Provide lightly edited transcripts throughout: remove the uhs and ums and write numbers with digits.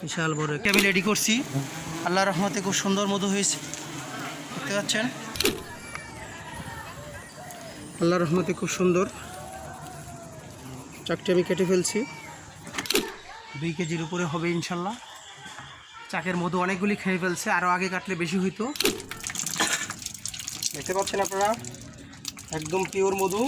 বিশাল বড় একটা আমি রেডি করছি। আল্লাহর রহমতে খুব সুন্দর মধু হয়েছে, দেখতে পাচ্ছেন। আল্লাহর রহমতে খুব সুন্দর চাকটি আমি কেটে ফেলছি। 2 কেজির উপরে হবে ইনশাল্লাহ। চাকের মধু অনেকগুলি খেয়ে ফেলছে, আরও আগে কাটলে বেশি হইতো। দেখতে পাচ্ছেন আপনারা, একদম পিওর মধু।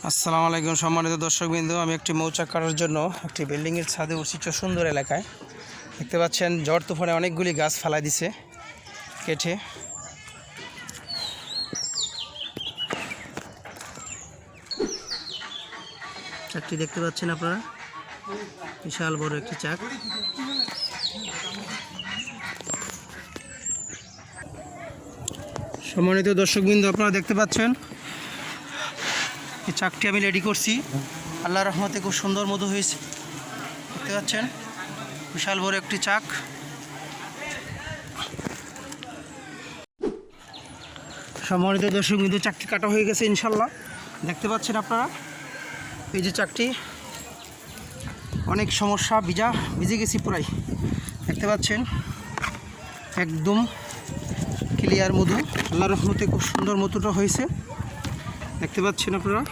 আসসালামু আলাইকুম সম্মানিত দর্শকবৃন্দ, আমি একটি মৌচাক কাটার জন্য একটি বিল্ডিংয়ের ছাদে উঠছি সুন্দর এলাকায়। দেখতে পাচ্ছেন ঝড় তুফানে অনেকগুলি গাছ ফালাই দিছে কেটে। চাকটি দেখতে পাচ্ছেন আপনারা, বিশাল বড় একটি চাক। সম্মানিত দর্শকবৃন্দ, আপনারা দেখতে পাচ্ছেন এই চাকটি আমি রেডি করছি। আল্লাহর রহমতে খুব সুন্দর মধু হয়েছে, দেখতে পাচ্ছেন। বিশাল বড় একটি চাক। সম্মানিত দর্শকবৃন্দ, চাকটি কাটা হয়ে গেছে ইনশাল্লাহ। দেখতে পাচ্ছেন আপনারা, এই যে চাকটি অনেক সমস্যা, ভিজে গেছি পুরাই। দেখতে পাচ্ছেন একদম ক্লিয়ার মধু। আল্লাহর রহমতে খুব সুন্দর মধুটা হয়েছে, দেখতে পাচ্ছেন আপনারা।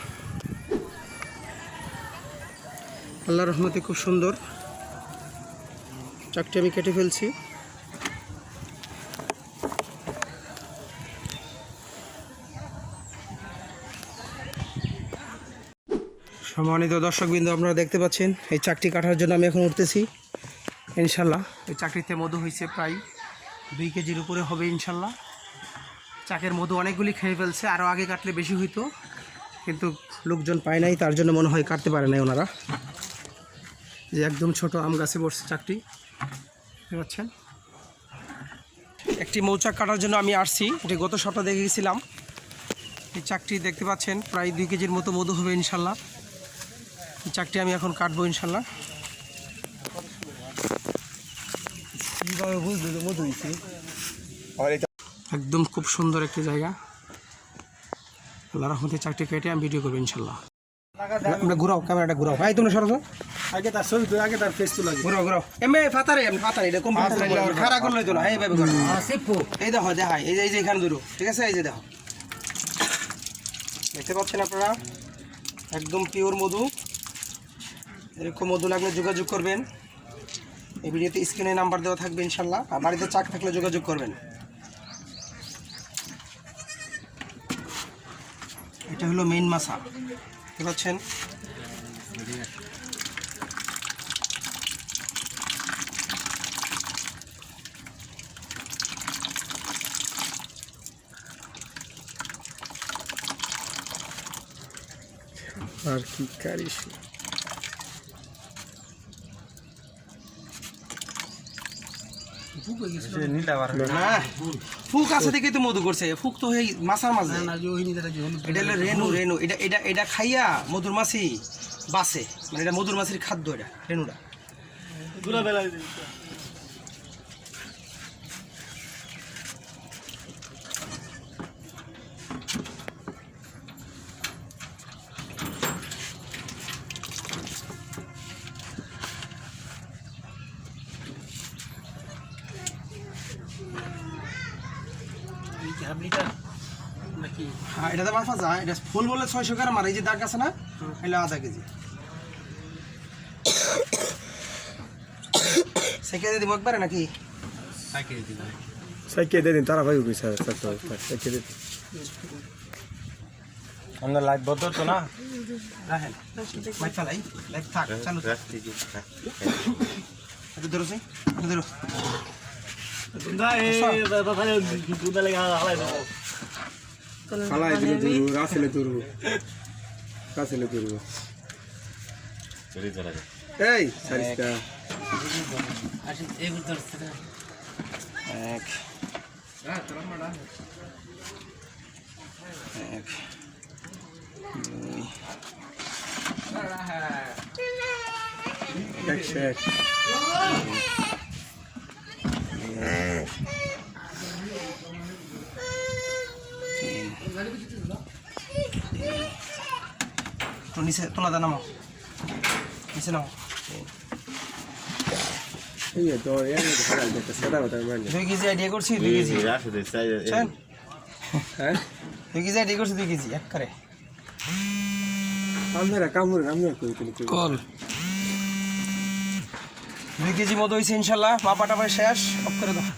আল্লাহর রহমতে খুব সুন্দর চাকটি আমি কেটে ফেলছি। সম্মানিত দর্শকবৃন্দ, আপনারা দেখতে পাচ্ছেন এই চাকটি কাটার জন্য আমি এখন উঠতেছি ইনশাল্লাহ। এই চাকরিতে মধু হয়েছে প্রায় 2 কেজির উপরে হবে ইনশাল্লাহ। চাকের মধু অনেকগুলি খেয়ে ফেলছে, আরও আগে কাটলে বেশি হইতো, কিন্তু লোকজন পায় নাই, তার জন্য মনে হয় কাটতে পারে নাই ওনারা। যে একদম ছোট আম গাছে বসছে চাকটি, দেখতে পাচ্ছেন। একটি মৌচাক কাটার জন্য আমি আসছি, এটি গত সপ্তাহে দেখে গেছিলাম। এই চাকটি দেখতে পাচ্ছেন প্রায় 2 কেজির মতো মধু হবে ইনশাল্লাহ। এই চাকটি আমি এখন কাটবো ইনশাল্লাহ। একদম খুব সুন্দর একটি জায়গা। আল্লাহর রহমতে চাকটি কেটে আমি ভিডিও করবো ইনশাল্লাহ। আমরা ঘুরাও, ক্যামেরাটা ঘুরাও ভাই, তোমরা সরো। আগে তার ছবি তো, আগে তার ফেস তো লাগে। ঘুরাও এমনি ফাতারে এটা কম খাড়া করলে তো না। এইভাবে করো, এই দেখো দেখাই, এই যে এখানে দূর, ঠিক আছে। এই যে দেখো, দেখতে পাচ্ছেন আপনারা, একদম পিওর মধু। এরকম মধু লাগলে যোগাযোগ করবেন। এই ভিডিওতে স্ক্রিনে নাম্বার দেওয়া থাকবে ইনশাল্লাহ। আর বাড়িতে চাক থাকলে যোগাযোগ করবেন। এটা হলো মেইন মাছা, দেখতে পাচ্ছেন। আর কি কারিস, ফুক আছে দেখে তো মধু করছে। ফুক তো এই মাছার মাঝে, এটা হলো রেনু। এটা খাইয়া মধুর মাছি বাসে, মানে এটা মধুর মাছির খাদ্য। এটা রেনুটা হ্যাঁ, এটা তো মাফা যায়। এটা ফুল বলে 600 গ্রাম, আর এই যে দাগ আছে না, এগুলো আধা কেজি। সাইকেল দিয়ে দিব একবারে নাকি? সাইকেল দিয়ে দিন, তারা ভাই উঠি স্যার। সাইকেল দিয়ে আমরা লাইট বদল তো না। রাখেন মাইক চালাই, লাইট থাক চালু থাক। এটা ধরো সে, এটা ধরো। খালাই দিলে দূর, রাসেলে দূর, রাসেলে দূর। এই সারিস্তা এক এক দুই এক তো নিচে তোলা দা নামাও, নিচে নাও। এই তো এর মধ্যে খারাপ দেখতে সাদা কথা মানে 2 কেজি আইডিয়া করছি, 2 কেজি বুঝছেন? হ্যাঁ 2 কেজি আইডিয়া করছি, 2 কেজি এক করে আমরা কামড় আমরা কই কল 2 কেজি মতো হয়েছে ইনশাল্লাহ। মাপাটা শেষ, অফ করে দাও।